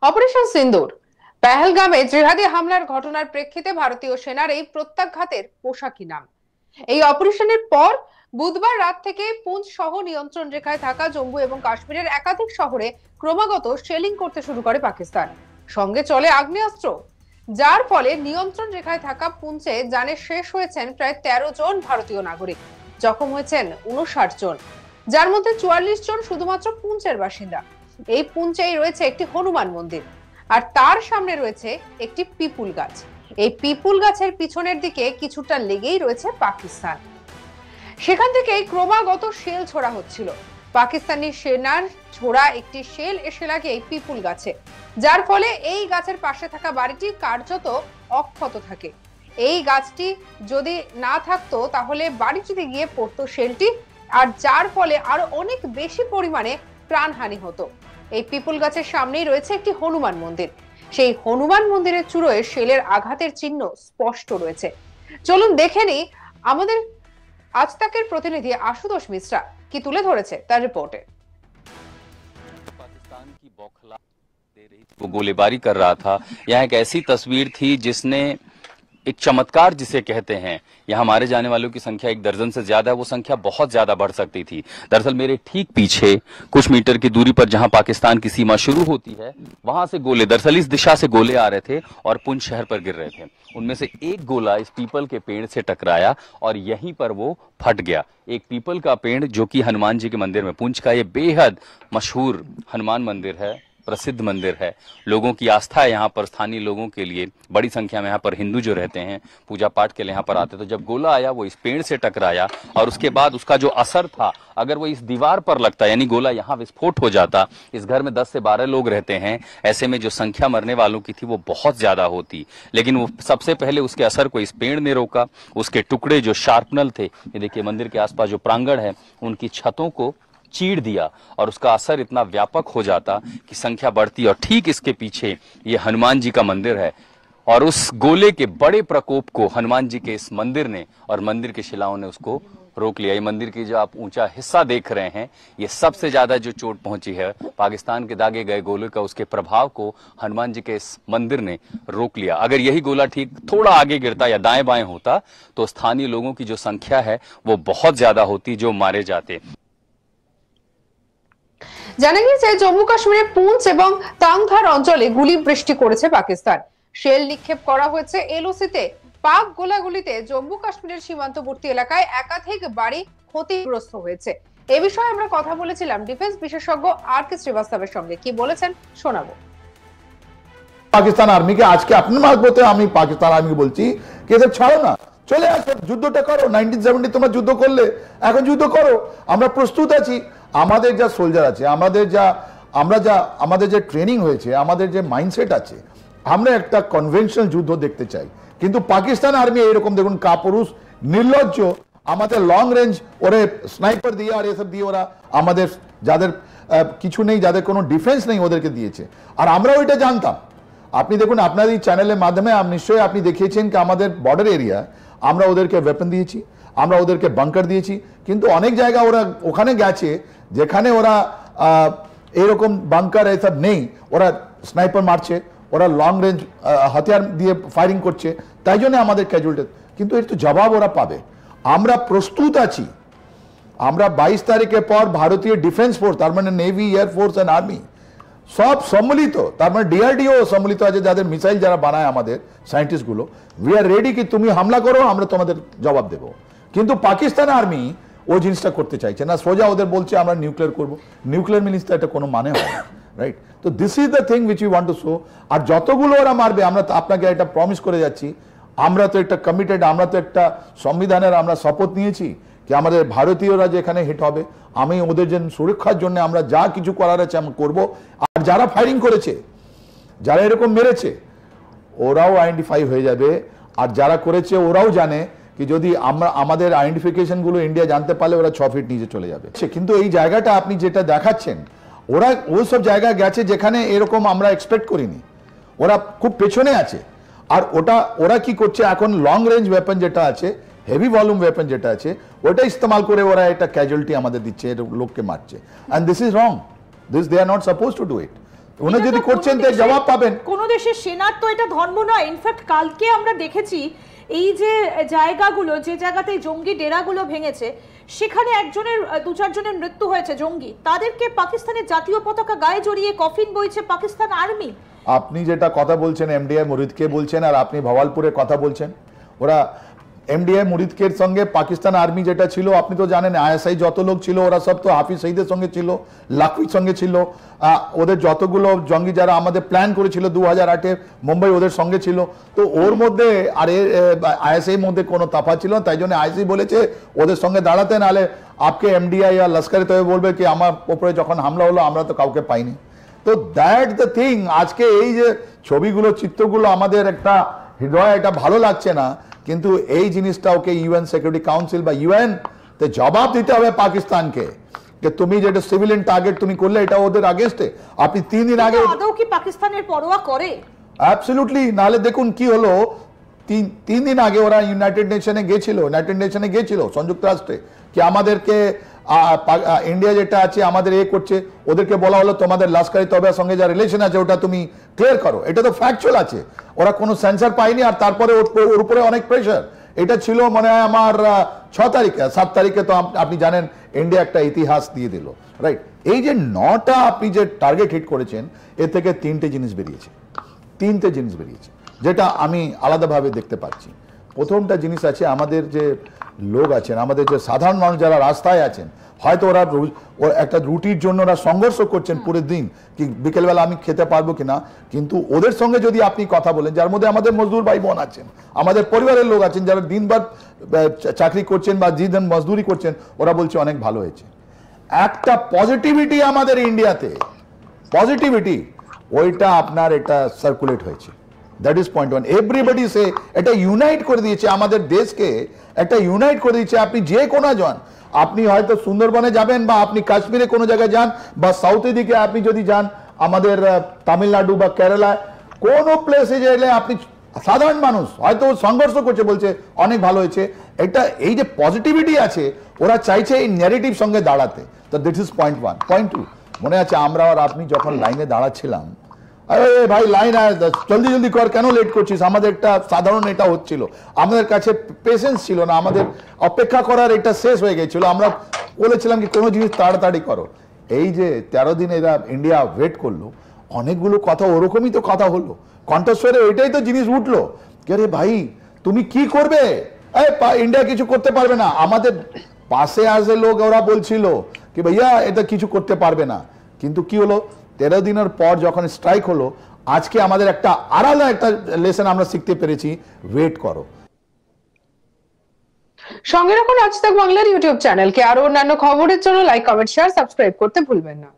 Operation সিন্দুর পেহেলগামে জিহাদি হামলার ঘটনার প্রেক্ষিতে ভারতীয় সেনার এই প্রত্যাঘাতের পোশাকি নাম। এই অপারেশনের পর বুধবার রাত থেকে পুঞ্চ সহ নিয়ন্ত্রণ রেখায় থাকা জম্মু এবং কাশ্মীরের একাধিক শহরে ক্রমাগত শেলিং করতে শুরু করে পাকিস্তান। সঙ্গে চলে আগ্নেয়াস্ত্র, যার ফলে নিয়ন্ত্রণ রেখায় থাকা পুঞ্চে জানে শেষ হয়েছেন প্রায় 13 জন ভারতীয় নাগরিক, জখম হয়েছেন 59 জন, যার মধ্যে 44 জন শুধুমাত্র পুঞ্চের বাসিন্দা। এই পুঞ্চেই রয়েছে একটি হনুমান মন্দির, আর তার সামনে রয়েছে একটি পিপুল গাছ। এই পিপুল গাছের পিছনের দিকে কিছুটা লেগেই রয়েছে পাকিস্তান। সেখান থেকে ক্রমাগত শেল ছোড়া হচ্ছিল। পাকিস্তানি সেনার ছোড়া একটি শেল এসে লাগে এই পিপুল গাছে, যার ফলে এই গাছের পাশে থাকা বাড়িটি কার্যত অক্ষত থাকে। এই গাছটি যদি না থাকতো তাহলে বাড়িটিতে গিয়ে পড়তো শেলটি, আর যার ফলে আরো অনেক বেশি পরিমাণে প্রাণহানি হতো। এই পিপুল গাছের সামনেই রয়েছে একটি হনুমান মন্দির। সেই হনুমান মন্দিরের চূড়োয় শেলের আঘাতের চিহ্ন স্পষ্ট রয়েছে। চলুন দেখে নিই আমাদের আজ তাকের প্রতিনিধি আশুতোষ মিশ্রা কি তুলে ধরেছে তার রিপোর্টে। पाकिस्तान की बौखला दे रही थी, वो गोलीबारी कर रहा था। यह एक ऐसी तस्वीर थी जिसने एक चमत्कार जिसे कहते हैं, यहाँ मारे जाने वालों की संख्या 1 दर्जन से ज्यादा है, वो संख्या बहुत ज्यादा बढ़ सकती थी। दरअसल मेरे ठीक पीछे कुछ मीटर की दूरी पर जहां पाकिस्तान की सीमा शुरू होती है, वहां से गोले, दरअसल इस दिशा से गोले आ रहे थे और पुंछ शहर पर गिर रहे थे। उनमें से एक गोला इस पीपल के पेड़ से टकराया और यहीं पर वो फट गया। एक पीपल का पेड़ जो कि हनुमान जी के मंदिर में, पुंछ का ये बेहद मशहूर हनुमान मंदिर है, प्रसिद्ध मंदिर है, लोगों की आस्था है यहाँ पर। स्थानीय लोगों के लिए बड़ी संख्या में यहाँ पर हिंदू जो रहते हैं पूजा पाठ के लिए यहाँ पर आते, तो जब गोला आया वो इस पेड़ से टकराया और उसके बाद उसका जो असर था, अगर वो इस दीवार पर लगता, यानी गोला यहाँ विस्फोट हो जाता, इस घर में 10 से 12 लोग रहते हैं, ऐसे में जो संख्या मरने वालों की थी वो बहुत ज्यादा होती। लेकिन वो सबसे पहले उसके असर को इस पेड़ ने रोका। उसके टुकड़े जो शार्पनल थे, ये देखिए मंदिर के आसपास जो प्रांगण है उनकी छतों को चीर दिया और उसका असर इतना व्यापक हो जाता कि संख्या बढ़ती। और ठीक इसके पीछे ये हनुमान जी का मंदिर है और उस गोले के बड़े प्रकोप को हनुमान जी के इस मंदिर ने और मंदिर के शिलाओं ने उसको रोक लिया। ये मंदिर की जो आप ऊंचा हिस्सा देख रहे हैं, ये सबसे ज्यादा जो चोट पहुंची है पाकिस्तान के दागे गए गोले का, उसके प्रभाव को हनुमान जी के इस मंदिर ने रोक लिया। अगर यही गोला ठीक थोड़ा आगे गिरता या दाएं बाएं होता तो स्थानीय लोगों की जो संख्या है वो बहुत ज्यादा होती जो मारे जाते। জানা গিয়েছে জম্মু কাশ্মীরের পুঞ্চ এবং তাংধার অঞ্চলে গুলি বৃষ্টি করেছে পাকিস্তান। শেল নিক্ষেপ করা হয়েছে এলওসিতে। পাক গোলাগুলিতে জম্মু কাশ্মীরের সীমান্তবর্তী এলাকায় একাধিক বাড়ি ক্ষতিগ্রস্ত হয়েছে। এ বিষয়ে আমরা কথা বলেছিলাম ডিফেন্স বিশেষজ্ঞ আর কে শ্রীবাস্তবের সঙ্গে। কি বলেছেন শোনাবো। পাকিস্তান আর্মিকে আজকে আপনার মারফতে আমি পাকিস্তান আর্মিকে বলছি কি এদের ছাড়ো না, চলে আসো, যুদ্ধটা করো। 1970 তোমরা যুদ্ধ করলে, এখন যুদ্ধ করো, আমরা প্রস্তুত আছি। আমাদের যা সোলজার আছে, আমাদের যে ট্রেনিং হয়েছে, আমাদের যে মাইন্ডসেট আছে, আমরা একটা কনভেনশনাল যুদ্ধ দেখতে চাই। কিন্তু পাকিস্তান আর্মি এরকম দেখুন কাপুরুষ, নির্লজ্জ, আমাদের লং রেঞ্জ ওরে স্নাইপার দিয়ে আর এসব দিয়ে ওরা আমাদের যাদের কিছু নেই, যাদের কোনো ডিফেন্স নেই, ওদেরকে দিয়েছে। আর আমরা ওইটা জানতাম। আপনি দেখুন আপনার এই চ্যানেলের মাধ্যমে নিশ্চয়ই আপনি দেখিয়েছেন কি আমাদের বর্ডার এরিয়া আমরা ওদেরকে ওয়েপন দিয়েছি, আমরা ওদেরকে বাংকার দিয়েছি। কিন্তু অনেক জায়গা ওরা ওখানে গেছে যেখানে ওরা এরকম বাংকার এসব নেই, ওরা স্নাইপার মারছে, ওরা লং রেঞ্জ হাতিয়ার দিয়ে ফায়ারিং করছে, তাই জন্য আমাদের ক্যাজুয়ালিটি। কিন্তু এর তো জবাব ওরা পাবে। আমরা প্রস্তুত আছি। আমরা 22 তারিখের পর ভারতীয় ডিফেন্স ফোর্স, তার মানে নেভি, এয়ারফোর্স অ্যান্ড আর্মি সব সম্মিলিত, তার মানে ডিআরডিও সম্মিলিত আছে, যাদের মিসাইল যারা বানায় আমাদের সায়েন্টিস্টগুলো, উই আর রেডি কি তুমি হামলা করো, আমরা তোমাদের জবাব দেব। কিন্তু পাকিস্তান আর্মি ও জিনিসটা করতে চাইছে না, সোজা ওদের বলছে আমরা নিউক্লিয়ার করবো। নিউক্লিয়ার মিনিস তো এটা কোনো মানে হয় না, রাইট? তো this is the thing which you want to show. আর যতগুলো ওরা মারবে, আমরা আপনাকে এটা প্রমিস করে যাচ্ছি, আমরা তো একটা কমিটেড, আমরা তো একটা সংবিধানের আমরা শপথ নিয়েছি কি আমাদের ভারতীয়রা যেখানে হিট হবে, আমি ওদের জন্য সুরক্ষার জন্য আমরা যা কিছু করার আছে আমরা করবো। আর যারা ফায়ারিং করেছে, যারা এরকম মেরেছে, ওরাও আইডেন্টিফাই হয়ে যাবে। আর যারা করেছে ওরাও জানে কি যদি আমরা আমাদের আইডেন্টিফিকেশন গুলো ইন্ডিয়া জানতে পারলে ওরা 6 ফিট নিচে চলে যাবে। কিন্তু এই জায়গাটা আপনি যেটা দেখাচ্ছেন, ওরা ওই সব জায়গায় গেছে যেখানে এরকম আমরা এক্সপেক্ট করিনি, ওরা খুব পেছনে আছে। আর ওরা কি করছে এখন, লং রেঞ্জ ওয়েপন যেটা আছে, হেভি ভলিউম ওয়েপন যেটা আছে, ওটা ইস্তেমাল করে ওরা একটা ক্যাজুয়ালিটি আমাদের দিচ্ছে, লোককে মারছে। And this is wrong, they are not suppose to do it. উনি যদি করছেন তো জবাব পাবেন। কোন দেশের সেনার তো এটা ধর্ম নয়। ইনফ্যাক্ট কালকে আমরা দেখেছি এই যে জায়গাগুলো, যে জায়গাতে জঙ্গি ডেরাগুলো ভেঙেছে, সেখানে একজনের 2-4 জনের মৃত্যু হয়েছে জঙ্গি, তাদেরকে পাকিস্তানের জাতীয় পতাকা গায়ে জড়িয়ে কফিন বইছে পাকিস্তান আর্মি। আপনি যেটা কথা বলছেন এমডিআই মুরিদকে বলছেন, আর আপনি ভওয়ালপুরে কথা বলছেন। ওরা এমডিআই মুরিদকের সঙ্গে পাকিস্তান আর্মি যেটা ছিল, আপনি তো জানেন আইএসআই যত লোক ছিল ওরা সব তো হাফিজ সঈদের সঙ্গে ছিল, লাখভির সঙ্গে ছিল, ওদের যতগুলো জঙ্গি যারা আমাদের প্ল্যান করেছিল 2008-এ মুম্বাই ওদের সঙ্গে ছিল। তো ওর মধ্যে আর আইএসআই মধ্যে কোনো তফাৎ ছিল না, তাই জন্য আইএসআই বলেছে ওদের সঙ্গে দাঁড়াতে, নাহলে আপকে এমডিআই আর লস্করে তৈয়বা বলবে কি আমার উপরে যখন হামলা হলো আমরা তো কাউকে পাইনি। তো দ্যাট দ্য থিং। আজকে এই যে ছবিগুলো চিত্রগুলো আমাদের একটা হৃদয় এটা ভালো লাগছে না, কিন্তু এই জিনিসটা ওকে ইউএন সিকিউরিটি কাউন্সিল বা ইউএন তে জবাব দিতে হবে পাকিস্তানকে যে তুমি যেটা সিভিলিয়ান টার্গেট তুমি করলে এটা ওদের আগেস্টে। আপনি 3 দিন আগে আদৌ কি পাকিস্তানের পরোয়া করে? অ্যাবসলিউটলি। নাহলে দেখুন কি হলো, 3 দিন আগে ওরা ইউনাইটেড নেশনে গেছিল সংযুক্ত রাষ্ট্রে, কি আমাদেরকে ইন্ডিয়া যেটা আছে আমাদের করছে, ওদেরকে বলা হলো তোমাদের লস্করে তয়বার সঙ্গে যা রিলেশন আছে ওটা তুমি ক্লিয়ার করো। এটা তো ফ্যাকচুয়াল আছে, ওরা কোনো সেন্সার পায়নি, আর তারপরে ওর উপরে অনেক প্রেশার। এটা ছিল মনে হয় আমার 6 তারিখে, 7 তারিখে তো আপনি জানেন ইন্ডিয়া একটা ইতিহাস দিয়ে দিল, রাইট। এই যে 9টা আপনি যে টার্গেট হিট করেছেন, এর থেকে 3টে জিনিস বেরিয়েছে, যেটা আমি আলাদাভাবে দেখতে পাচ্ছি। প্রথমটা জিনিস আছে, আমাদের যে লোক আছেন, আমাদের যে সাধারণ মানুষ যারা রাস্তায় আছেন, হয়তো ওরা একটা রুটির জন্য ওরা সংঘর্ষ করছেন পুরো দিন, কি বিকেলবেলা আমি খেতে পারবো কিনা, কিন্তু ওদের সঙ্গে যদি আপনি কথা বলেন, যার মধ্যে আমাদের মজদুর ভাই বোন আছেন, আমাদের পরিবারের লোক আছেন যারা দিনভর চাকরি করছেন বা দিন মজদুরি করছেন, ওরা বলছে অনেক ভালো হয়েছে। একটা পজিটিভিটি আমাদের ইন্ডিয়াতে, পজিটিভিটি, ওইটা আপনার এটা সার্কুলেট হয়েছে। That is point 1। এভরিবডি সে এটা ইউনাইট করে দিয়েছে আমাদের দেশকে, একটা ইউনাইট করে দিয়েছে। আপনি যে কোনো যান, আপনি হয়তো সুন্দরবনে যাবেন বা আপনি কাশ্মীরে কোনো জায়গায় যান বা সাউথের দিকে আপনি যদি যান, আমাদের তামিলনাড়ু বা কেরালায় কোনো প্লেসে গেলে আপনি সাধারণ মানুষ হয়তো সংঘর্ষ করছে, বলছে অনেক ভালো হয়েছে। এটা এই যে পজিটিভিটি আছে, ওরা চাইছে এই ন্যারেটিভ সঙ্গে দাঁড়াতে। তো দিস ইজ পয়েন্ট 1। পয়েন্ট 2, মনে আছে আমরা আর আপনি যখন লাইনে দাঁড়াচ্ছিলাম, আরে ভাই লাইন জলদি জলদি কর, কেন লেট করছিস, আমাদের একটা সাধারণ এটা হচ্ছিল, আমাদের কাছে পেশেন্স ছিল না, আমাদের অপেক্ষা করার এটা শেষ হয়ে গেছিল, আমরা বলেছিলাম কি কোনো জিনিস তাড়াতাড়ি করো। এই যে 13 দিন এরা ইন্ডিয়া ওয়েট করলো, অনেকগুলো কথা ওরকমই তো কথা হলো, কণ্ঠস্বরে ওইটাই তো জিনিস উঠলো, আরে ভাই তুমি কি করবে, ইন্ডিয়া কিছু করতে পারবে না। আমাদের পাশে আসে লোক ওরা বলছিল কি ভাইয়া এটা কিছু করতে পারবে না, কিন্তু কি হলো 13 দিনের পর যখন স্ট্রাইক হলো, আজকে আমাদের একটা আলাদা একটা লেসন আমরা শিখতে পেরেছি, ওয়েট করো। সঙ্গে রাখুন আজ তাক বাংলার ইউটিউব চ্যানেলকে। আরো অন্যান্য খবরের জন্য লাইক, কমেন্ট, শেয়ার, সাবস্ক্রাইব করতে ভুলবেন না।